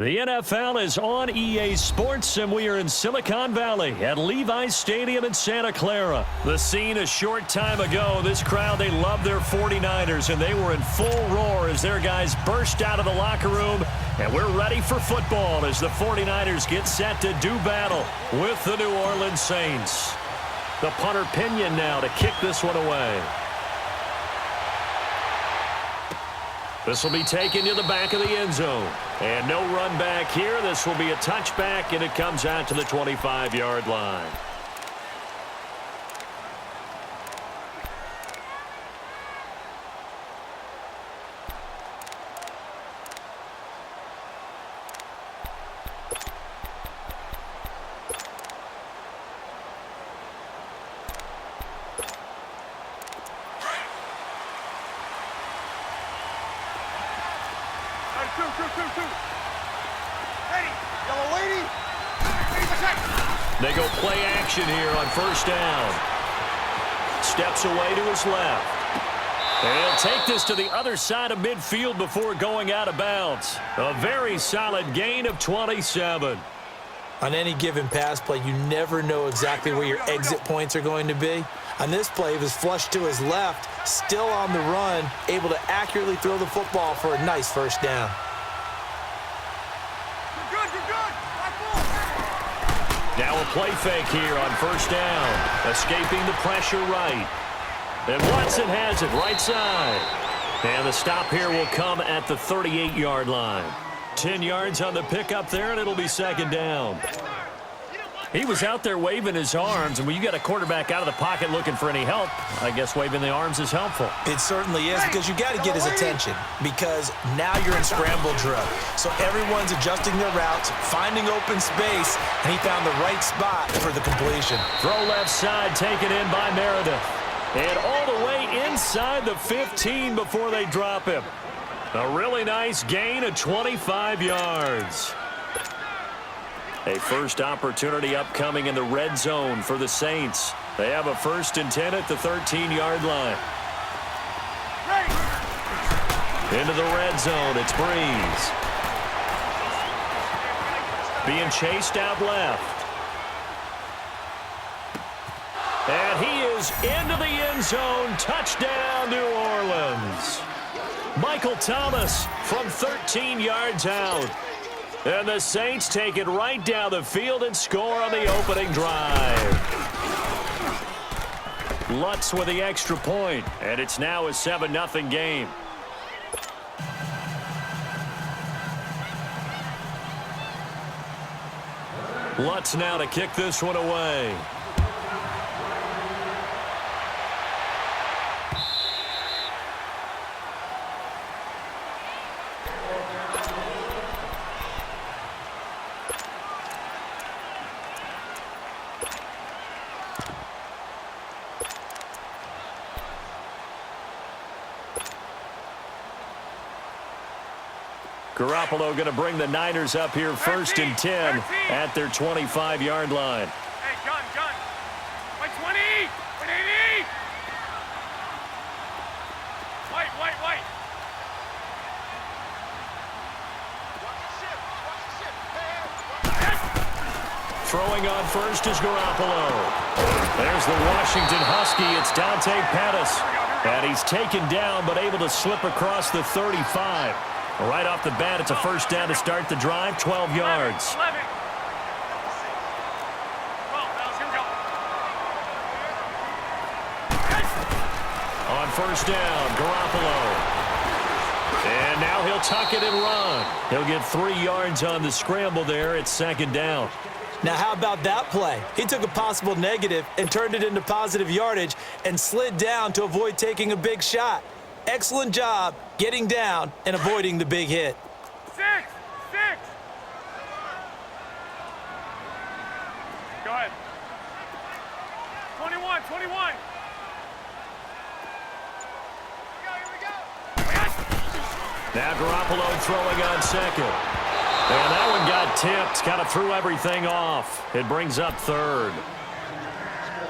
The NFL is on EA Sports, and we are in Silicon Valley at Levi's Stadium in Santa Clara. The scene a short time ago, this crowd, they love their 49ers, and they were in full roar as their guys burst out of the locker room, and we're ready for football as the 49ers get set to do battle with the New Orleans Saints. The punter Pinion now to kick this one away. This will be taken to the back of the end zone. And no run back here. This will be a touchback, and it comes out to the 25-yard line. They go play action here on first down. Steps away to his left. And he'll take this to the other side of midfield before going out of bounds. A very solid gain of 27. On any given pass play, you never know exactly where your exit points are going to be. On this play, he was flushed to his left, still on the run, able to accurately throw the football for a nice first down. Now a play fake here on first down. Escaping the pressure right. And Watson has it right side. And the stop here will come at the 38-yard line. 10 yards on the pickup there, and it'll be second down. He was out there waving his arms, and when you got a quarterback out of the pocket looking for any help, I guess waving the arms is helpful. It certainly is, because you got to get his attention, because now you're in scramble drill. So everyone's adjusting their routes, finding open space, and he found the right spot for the completion. Throw left side taken in by Meredith. And all the way inside the 15 before they drop him. A really nice gain of 25 yards. A first opportunity upcoming in the red zone for the Saints. They have a 1st and 10 at the 13-yard line. Into the red zone, it's Breeze. Being chased out left. And he is into the end zone. Touchdown, New Orleans. Michael Thomas from 13 yards out. And the Saints take it right down the field and score on the opening drive. Lutz with the extra point, and it's now a 7-0 game. Lutz now to kick this one away. Garoppolo going to bring the Niners up here 1st and 10 at their 25-yard line. Hey, gun. White 20. White 80. White. Throwing on first is Garoppolo. There's the Washington Husky. It's Dante Pettis. And he's taken down but able to slip across the 35. Right off the bat, it's a first down to start the drive, 12 yards. 11. On first down, Garoppolo. And now he'll tuck it and run. He'll get 3 yards on the scramble there. It's second down. Now, how about that play? He took a possible negative and turned it into positive yardage and slid down to avoid taking a big shot. Excellent job getting down and avoiding the big hit. 6. Go ahead. 21. Now Garoppolo throwing on second. And that one got tipped. Kind of threw everything off. It brings up third.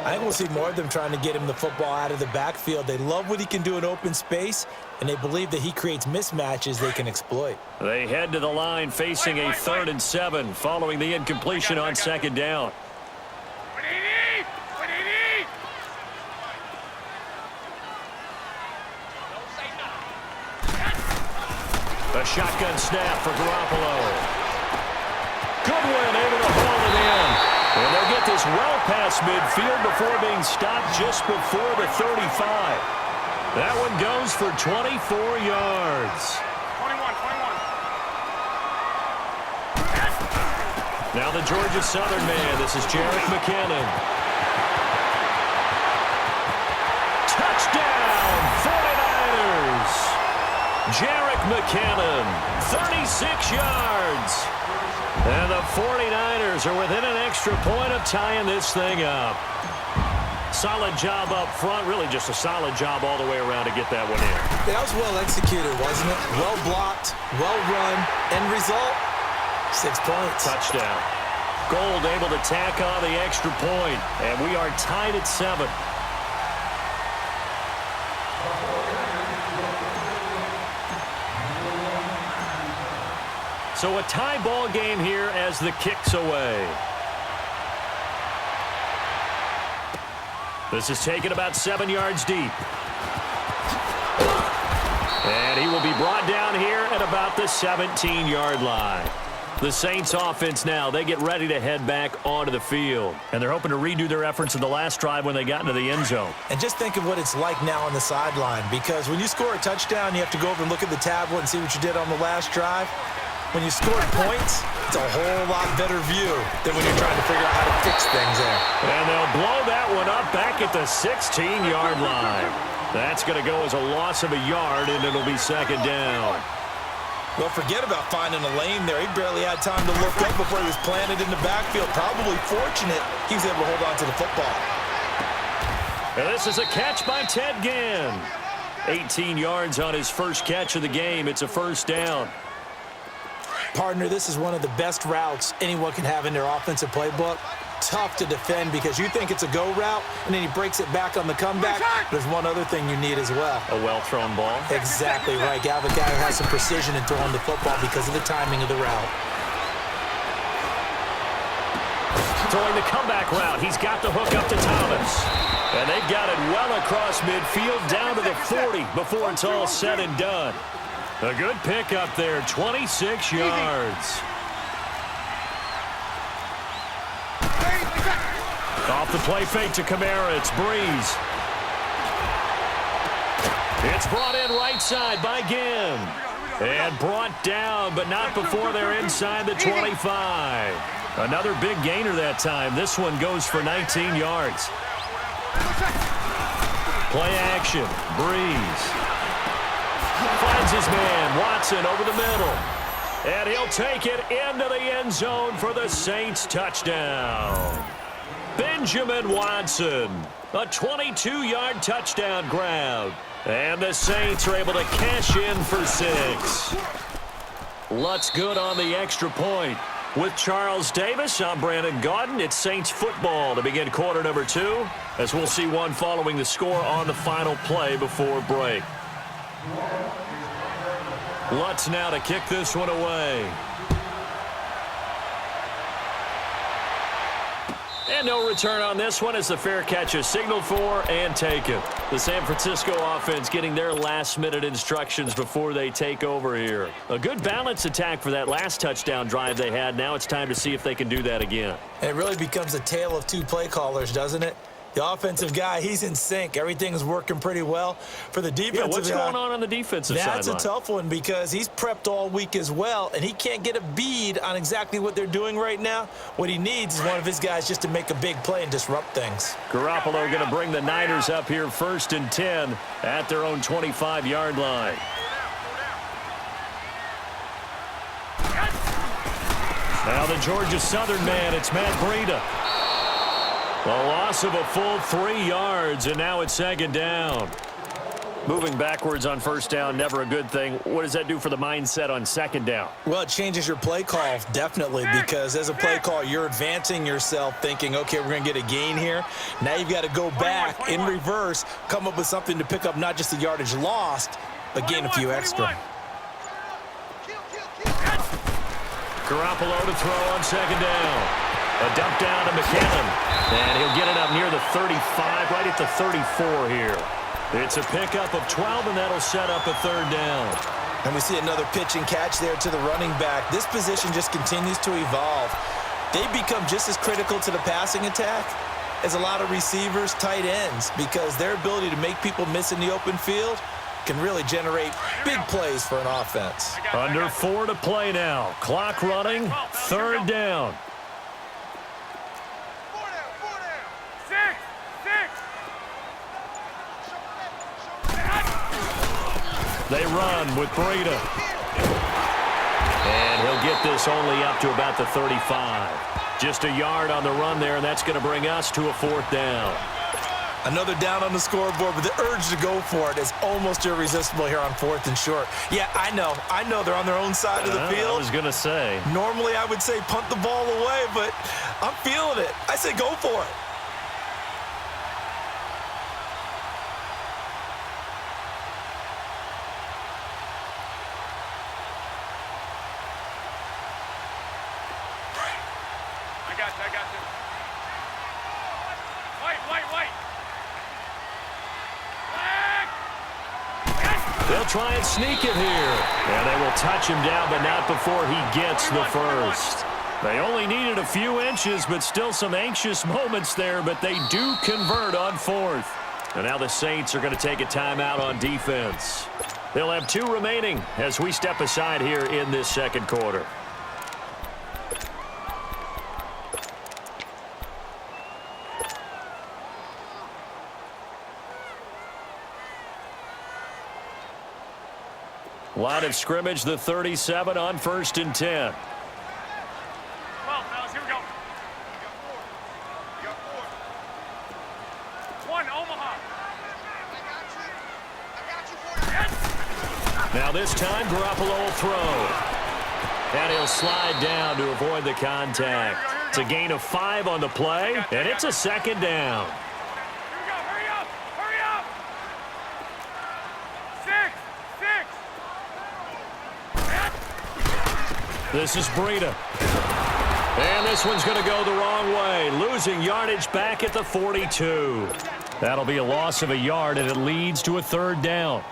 I think we'll see more of them trying to get him the football out of the backfield. They love what he can do in open space, and they believe that he creates mismatches they can exploit. They head to the line facing a 3rd and 7 following the incompletion on 2nd down. A shotgun snap for Garoppolo. Goodwin able to hold it in. And they'll get this well past midfield before being stopped just before the 35. That one goes for 24 yards. 21. Now the Georgia Southern man. This is Jerick McKinnon. Touchdown, 49ers. Jerick McKinnon, 36 yards. And the 49ers are within an extra point of tying this thing up. Solid job up front, really just a solid job all the way around to get that one in. That was well executed, wasn't it? Well blocked, well run. End result, 6 points. Touchdown. Gold able to tack on the extra point, and we are tied at 7. So a tie ball game here as the kick's away. This is taken about 7 yards deep. And he will be brought down here at about the 17-yard line. The Saints offense now, they get ready to head back onto the field. And they're hoping to redo their efforts in the last drive when they got into the end zone. And just think of what it's like now on the sideline, because when you score a touchdown, you have to go over and look at the tablet and see what you did on the last drive. When you score points, it's a whole lot better view than when you're trying to figure out how to fix things there. And they'll blow that one up back at the 16-yard line. That's going to go as a loss of a yard, and it'll be 2nd down. Well, forget about finding a lane there. He barely had time to look up before he was planted in the backfield. Probably fortunate he was able to hold on to the football. And this is a catch by Ted Ginn. 18 yards on his first catch of the game. It's a 1st down. Partner, this is one of the best routes anyone can have in their offensive playbook. Tough to defend because you think it's a go route, and then he breaks it back on the comeback. There's one other thing you need as well. A well-thrown ball. Exactly right. You have a guy who has some precision in throwing the football because of the timing of the route. Throwing the comeback route. He's got the hook up to Thomas. And they've got it well across midfield down to the 40 before it's all said and done. A good pick up there, 26 yards. Off the play fake to Kamara, it's Breeze. It's brought in right side by Ginn. And brought down, but not before they're inside the 25. Another big gainer that time. This one goes for 19 yards. Play action, Breeze. Finds his man, Watson, over the middle. And he'll take it into the end zone for the Saints touchdown. Benjamin Watson, a 22-yard touchdown grab. And the Saints are able to cash in for 6. Lutz good on the extra point. With Charles Davis, I'm Brandon Gaudin. It's Saints football to begin quarter number 2, as we'll see one following the score on the final play before break. Lutz now to kick this one away. And no return on this one as the fair catch is signaled for and taken. The San Francisco offense getting their last-minute instructions before they take over here. A good balance attack for that last touchdown drive they had. Now it's time to see if they can do that again. And it really becomes a tale of two play callers, doesn't it? The offensive guy, he's in sync. Everything's working pretty well. For the defensive what's guy, going on the defensive side? That's a tough one because he's prepped all week as well, and he can't get a bead on exactly what they're doing right now. What he needs is one of his guys just to make a big play and disrupt things. Garoppolo going to bring the Niners up here 1st and 10 at their own 25-yard line. Now the Georgia Southern man, it's Matt Breida. A loss of a full 3 yards, and now it's 2nd down. Moving backwards on first down, never a good thing. What does that do for the mindset on second down? Well, it changes your play call, definitely, because as a play call, you're advancing yourself thinking, okay, we're going to get a gain here. Now you've got to go back in reverse, come up with something to pick up not just the yardage lost, but gain a few extra. Garoppolo to throw on second down. A dump down to McKinnon. And he'll get it up near the 35, right at the 34 here. It's a pickup of 12, and that'll set up a third down. And we see another pitch and catch there to the running back. This position just continues to evolve. They become just as critical to the passing attack as a lot of receivers, tight ends, because their ability to make people miss in the open field can really generate big plays for an offense. Under 4 to play now. Clock running, third down. They run with Breida. And he'll get this only up to about the 35. Just a yard on the run there, and that's going to bring us to a fourth down. Another down on the scoreboard, but the urge to go for it is almost irresistible here on 4th and short. Yeah, I know they're on their own side of the field. I was going to say. Normally I would say punt the ball away, but I'm feeling it. I say go for it. I got you. White. They'll try and sneak it here. And they will touch him down, but not before he gets the first. They only needed a few inches, but still some anxious moments there, but they do convert on 4th. And now the Saints are going to take a timeout on defense. They'll have 2 remaining as we step aside here in this second quarter. Line of scrimmage, the 37 on 1st and 10. 12, fellas, here we go. You got 4. 1, Omaha. I got you. Now this time, Garoppolo will throw. And he'll slide down to avoid the contact. It's a gain of 5 on the play, and it's a second down. Here we go, hurry up. 6. This is Breida. And this one's going to go the wrong way, losing yardage back at the 42. That'll be a loss of a yard, and it leads to a third down.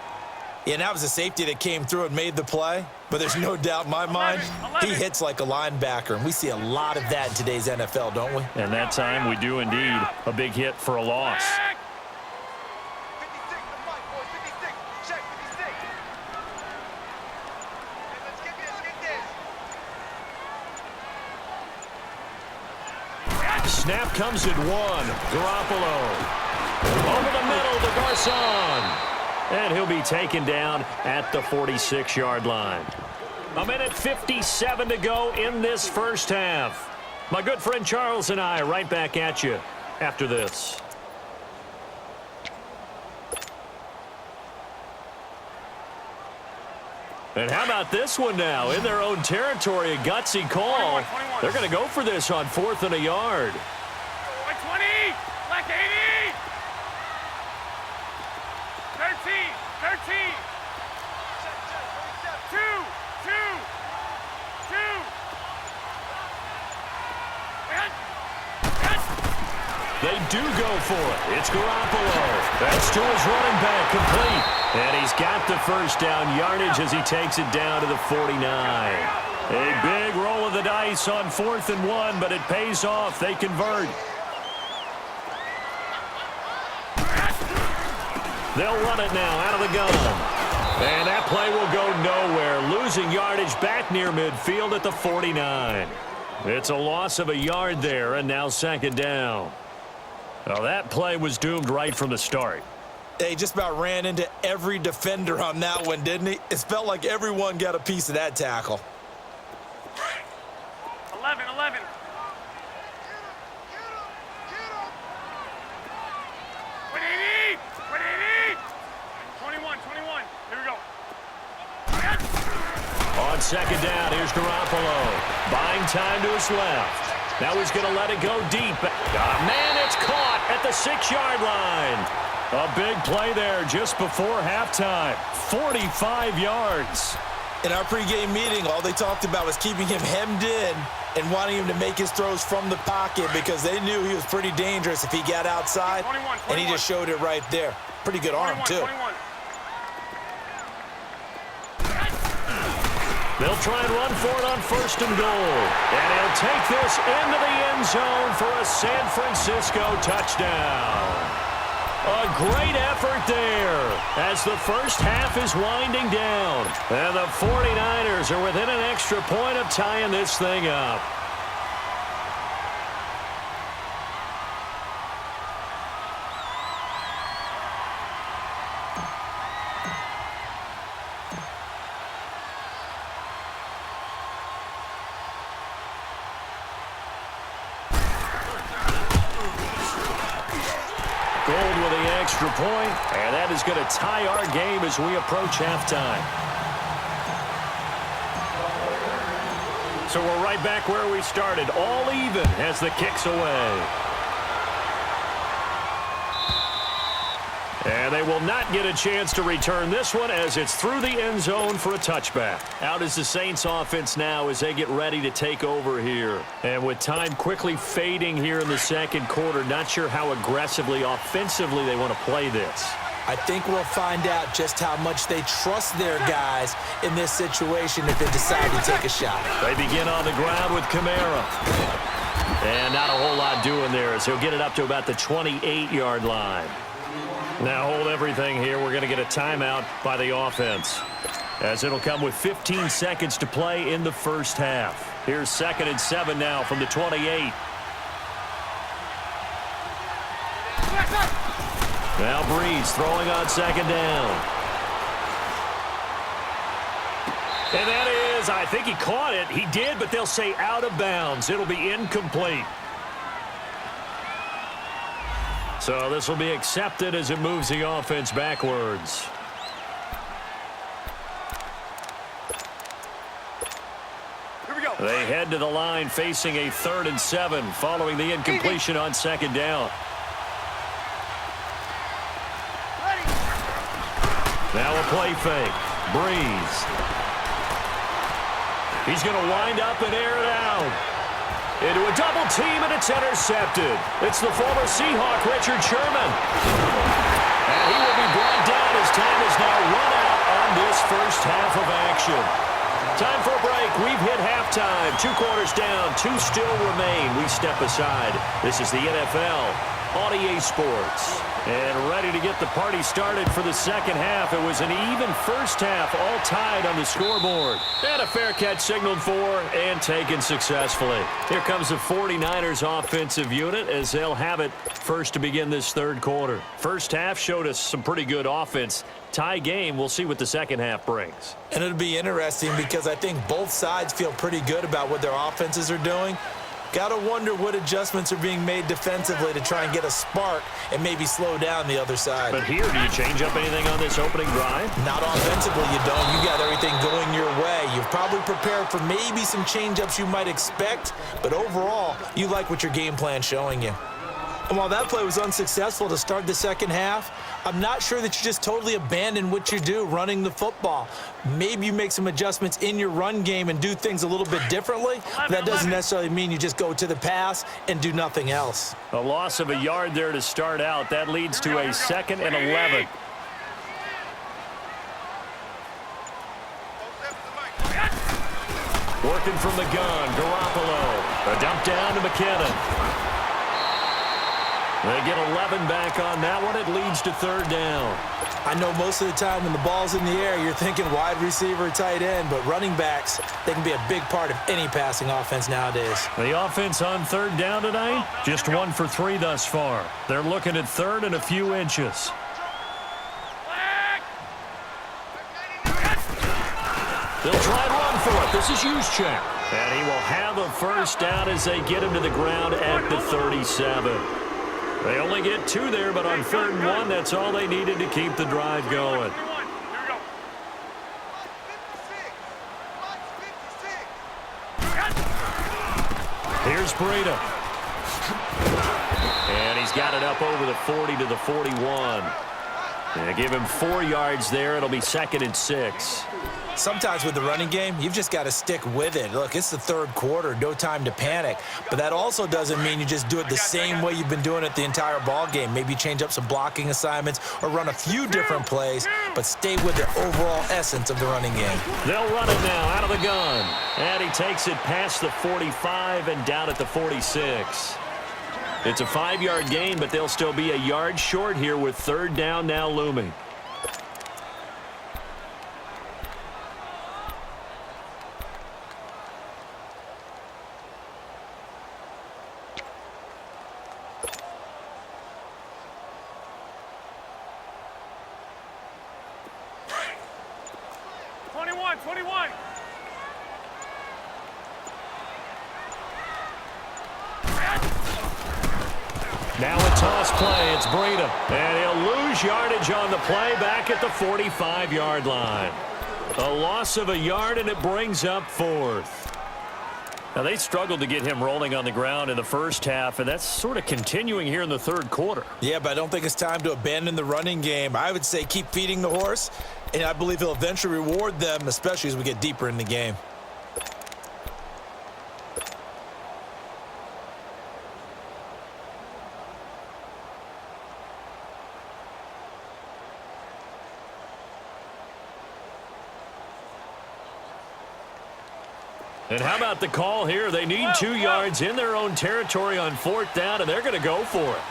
Yeah, that was a safety that came through and made the play, but there's no doubt in my mind, he hits like a linebacker, and we see a lot of that in today's NFL, don't we? And that time we do indeed. A big hit for a loss. Snap comes at 1. Garoppolo. Over the middle to Garcon. And he'll be taken down at the 46-yard line. A minute 57 to go in this first half. My good friend Charles and I right back at you after this. And how about this one now? In their own territory, a gutsy call. 21. They're going to go for this on 4th and a yard. White 20, black 80. 13. 2. They do go for it. It's Garoppolo. That's to his running back, complete. And he's got the first down yardage as he takes it down to the 49. A big roll of the dice on 4th and 1, but it pays off. They convert. They'll run it now out of the gun. And that play will go nowhere, losing yardage back near midfield at the 49. It's a loss of a yard there, and now second down. Well, that play was doomed right from the start. He just about ran into every defender on that one, didn't he? It felt like everyone got a piece of that tackle. 11. 180. 21. Garoppolo. Buying time to his left. Now he's going to let it go deep. Man, it's caught at the 6-yard line. A big play there just before halftime. 45 yards. In our pregame meeting, all they talked about was keeping him hemmed in and wanting him to make his throws from the pocket because they knew he was pretty dangerous if he got outside, 21. And he just showed it right there. Pretty good arm, 21, too. 21. They'll try and run for it on 1st and goal. And he'll take this into the end zone for a San Francisco touchdown. A great effort there as the first half is winding down. And the 49ers are within an extra point of tying this thing up. Gold with the extra point, and that is going to tie our game as we approach halftime. So we're right back where we started, all even as the kick's away. And they will not get a chance to return this one as it's through the end zone for a touchback. Out is the Saints offense now as they get ready to take over here. And with time quickly fading here in the second quarter, not sure how aggressively, offensively they want to play this. I think we'll find out just how much they trust their guys in this situation if they decide to take a shot. They begin on the ground with Kamara. And not a whole lot doing there as he'll get it up to about the 28-yard line. Now hold everything here. We're going to get a timeout by the offense as it'll come with 15 seconds to play in the first half. Here's 2nd and 7 now from the 28. Now Breeze throwing on 2nd down. And that is, I think he caught it. He did, but they'll say out of bounds. It'll be incomplete. So this will be accepted as it moves the offense backwards. Here we go. They head to the line facing a 3rd and 7 following the incompletion on 2nd down. Ready. Now a play fake. Breeze. He's going to wind up and air it out. Into a double team, and it's intercepted. It's the former Seahawk, Richard Sherman. And he will be brought down as time is now run out on this first half of action. Time for a break. We've hit halftime. 2 quarters down, 2 still remain. We step aside. This is the NFL on EA Sports. And ready to get the party started for the second half. It was an even first half, all tied on the scoreboard. And a fair catch signaled for and taken successfully. Here comes the 49ers offensive unit as they'll have it first to begin this third quarter. First half showed us some pretty good offense. Tie game, we'll see what the second half brings. And it'll be interesting because I think both sides feel pretty good about what their offenses are doing. Got to wonder what adjustments are being made defensively to try and get a spark and maybe slow down the other side. But here, do you change up anything on this opening drive? Not offensively, you don't. You got everything going your way. You've probably prepared for maybe some change-ups you might expect, but overall, you like what your game plan's showing you. And while that play was unsuccessful to start the second half, I'm not sure that you just totally abandon what you do running the football. Maybe you make some adjustments in your run game and do things a little bit differently. But that doesn't necessarily mean you just go to the pass and do nothing else. A loss of a yard there to start out. That leads to a 2nd and 11. Working from the gun, Garoppolo. A dump down to McKinnon. They get 11 back on that one. It leads to 3rd down. I know most of the time when the ball's in the air, you're thinking wide receiver, tight end, but running backs, they can be a big part of any passing offense nowadays. The offense on 3rd down tonight, just 1 for 3 thus far. They're looking at 3rd and a few inches. They'll try and run for it. This is Juszczyk. And he will have a first down as they get him to the ground at the 37. They only get 2 there, but on 3rd and 1, that's all they needed to keep the drive going. Here's Breida. And he's got it up over the 40 to the 41. Yeah, give him 4 yards there. It'll be 2nd and 6. Sometimes with the running game, you've just got to stick with it. Look, it's the third quarter, no time to panic. But that also doesn't mean you just do it the same way you've been doing it the entire ball game. Maybe change up some blocking assignments or run a few different plays, but stay with the overall essence of the running game. They'll run it now out of the gun. And he takes it past the 45 and down at the 46. It's a 5-yard gain, but they'll still be a yard short here with 3rd down now looming. Now a toss play. It's Breida. And he'll lose yardage on the play back at the 45-yard line. A loss of a yard, and it brings up 4th. Now, they struggled to get him rolling on the ground in the first half, and that's sort of continuing here in the third quarter. Yeah, but I don't think it's time to abandon the running game. I would say keep feeding the horse, and I believe he'll eventually reward them, especially as we get deeper in the game. And how about the call here? They need 2 yards in their own territory on 4th down, and they're going to go for it.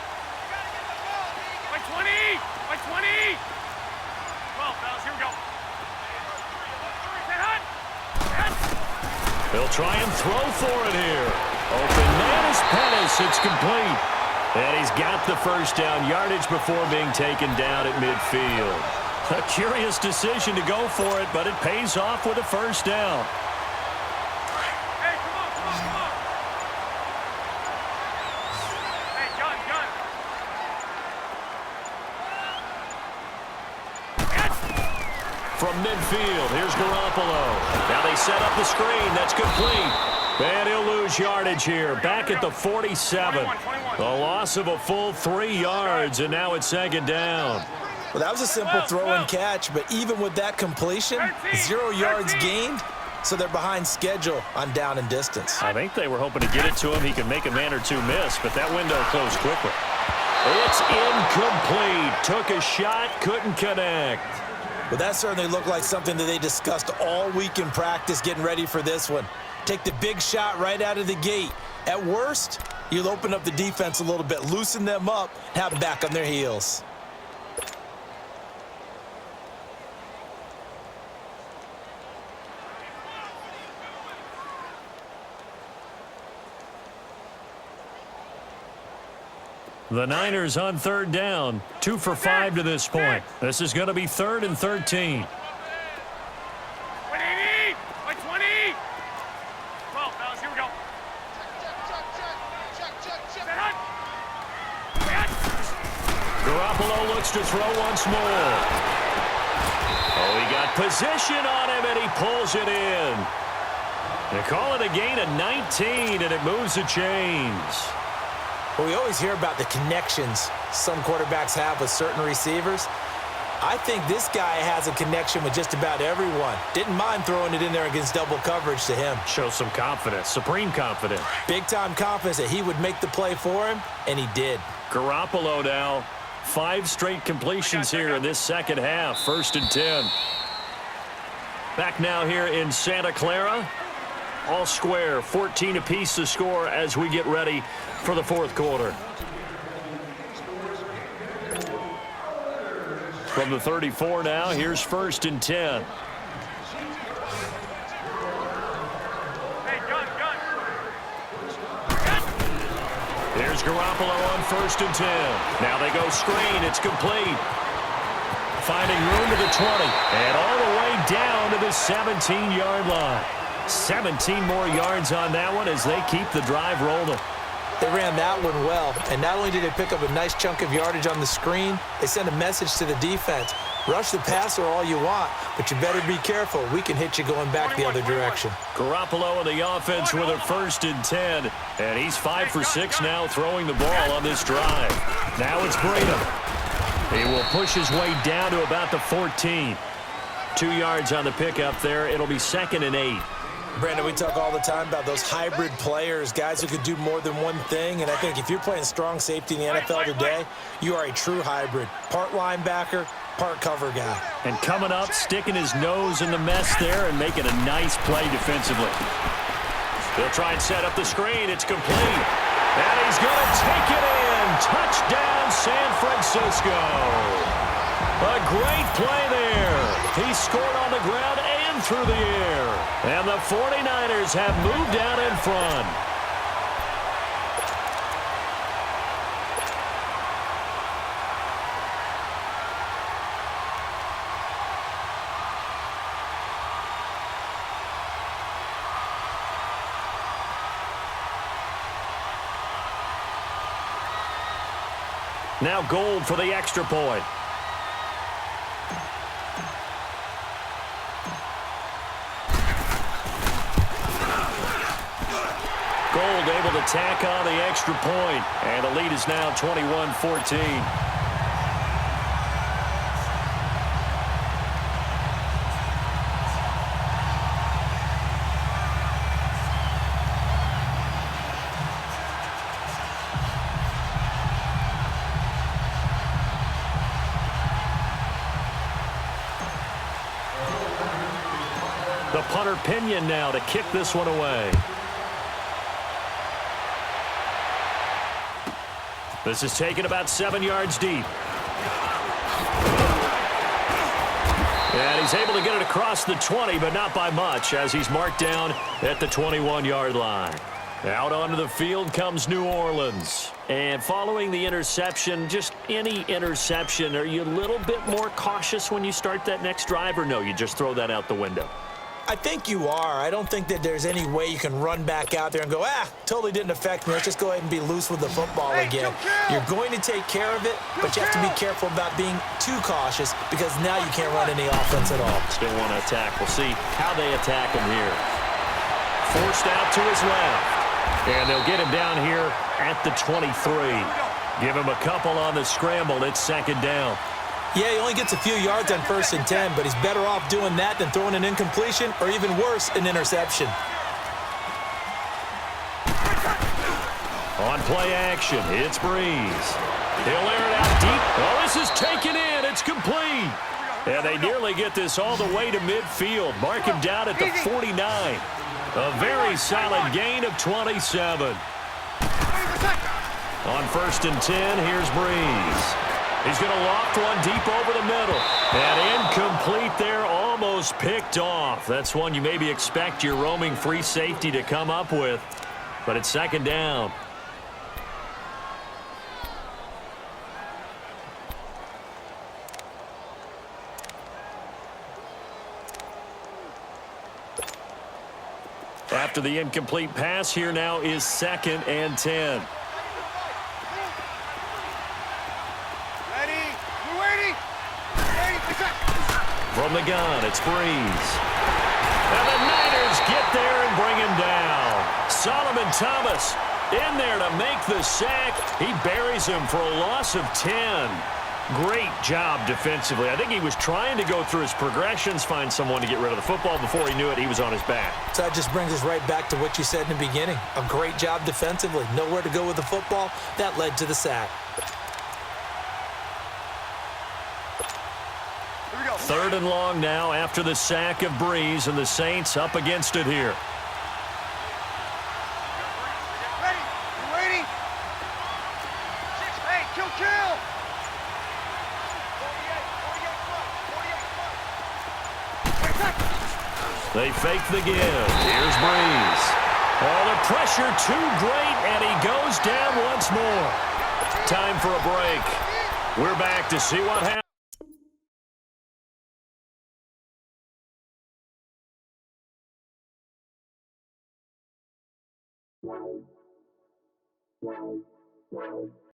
By 20! By 20! 12, fellas, here we go. They'll try and throw for it here. Open man is Pettis. It's complete. And he's got the first down yardage before being taken down at midfield. A curious decision to go for it, but it pays off with a first down. From midfield, here's Garoppolo. Now they set up the screen. That's complete. And he'll lose yardage here. Back at the 47. A loss of a full 3 yards, and now it's 2nd down. Well, that was a simple throw and catch, but even with that completion, 0 yards gained, so they're behind schedule on down and distance. I think they were hoping to get it to him. He could make a man or two miss, but that window closed quickly. It's incomplete. Took a shot, couldn't connect. But that certainly looked like something that they discussed all week in practice getting ready for this one. Take the big shot right out of the gate. At worst, you'll open up the defense a little bit, loosen them up, have them back on their heels. The Niners on 3rd down. 2 for 5 to this point. This is going to be 3rd and 13. 180! By 20! 12, fellas, here we go. Garoppolo looks to throw once more. Oh, he got position on him, and he pulls it in. They call it a gain of 19, and it moves the chains. Well, we always hear about the connections some quarterbacks have with certain receivers. I think this guy has a connection with just about everyone. Didn't mind throwing it in there against double coverage to him. Shows some confidence, supreme confidence. Big-time confidence that he would make the play for him, and he did. Garoppolo now, 5 straight completions here in this second half. 1st and 10. Back now here in Santa Clara. All square, 14 apiece to score as we get ready for the 4th quarter. From the 34 now, here's 1st and 10. Hey, gun. Here's Garoppolo on 1st and 10. Now they go screen. It's complete. Finding room to the 20. And all the way down to the 17-yard line. 17 more yards on that one as they keep the drive rolling. They ran that one well, and not only did they pick up a nice chunk of yardage on the screen, they sent a message to the defense. Rush the passer all you want, but you better be careful. We can hit you going back the other direction. Garoppolo in the offense with a 1st and 10. And he's 5 for 6 now throwing the ball on this drive. Now it's Braden. He will push his way down to about the 14. 2 yards on the pickup there. It'll be 2nd and 8. Brandon, we talk all the time about those hybrid players, guys who could do more than one thing. And I think if you're playing strong safety in the NFL today, you are a true hybrid. Part linebacker, part cover guy. And coming up, sticking his nose in the mess there and making a nice play defensively. They'll try and set up the screen. It's complete. And he's going to take it in. Touchdown, San Francisco. A great play there. He scored on the ground and through the air. And the 49ers have moved out in front. Now Gold for the extra point. Gold able to tack on the extra point. And the lead is now 21-14. The punter Pinion now to kick this one away. This is taken about 7 yards deep. And he's able to get it across the 20, but not by much, as he's marked down at the 21-yard line. Out onto the field comes New Orleans. And following the interception, just any interception, are you a little bit more cautious when you start that next drive, or no, you just throw that out the window? I think you are. I don't think that there's any way you can run back out there and go, totally didn't affect me. Let's just go ahead and be loose with the football again. You're going to take care of it, but you have to be careful about being too cautious because now you can't run any offense at all. Still want to attack. We'll see how they attack him here. Forced out to his left. And they'll get him down here at the 23. Give him a couple on the scramble. It's 2nd down. Yeah, he only gets a few yards on 1st and 10, but he's better off doing that than throwing an incompletion or even worse, an interception. On play action, it's Breeze. He'll air it out deep. Oh, this is taken in. It's complete. And they nearly get this all the way to midfield. Mark him down at the 49. A very solid gain of 27. On 1st and 10, here's Breeze. He's going to loft one deep over the middle. And incomplete there, almost picked off. That's one you maybe expect your roaming free safety to come up with. But it's 2nd down. After the incomplete pass, here now is 2nd and 10. From the gun, it's Breeze. And the Niners get there and bring him down. Solomon Thomas in there to make the sack. He buries him for a loss of 10. Great job defensively. I think he was trying to go through his progressions, find someone to get rid of the football. Before he knew it, he was on his back. So that just brings us right back to what you said in the beginning. A great job defensively. Nowhere to go with the football. That led to the sack. 3rd and long now after the sack of Breeze, and the Saints up against it here. Ready? Hey, kill! They fake the give. Here's Breeze. Oh, the pressure too great, and he goes down once more. Time for a break. We're back to see what happens.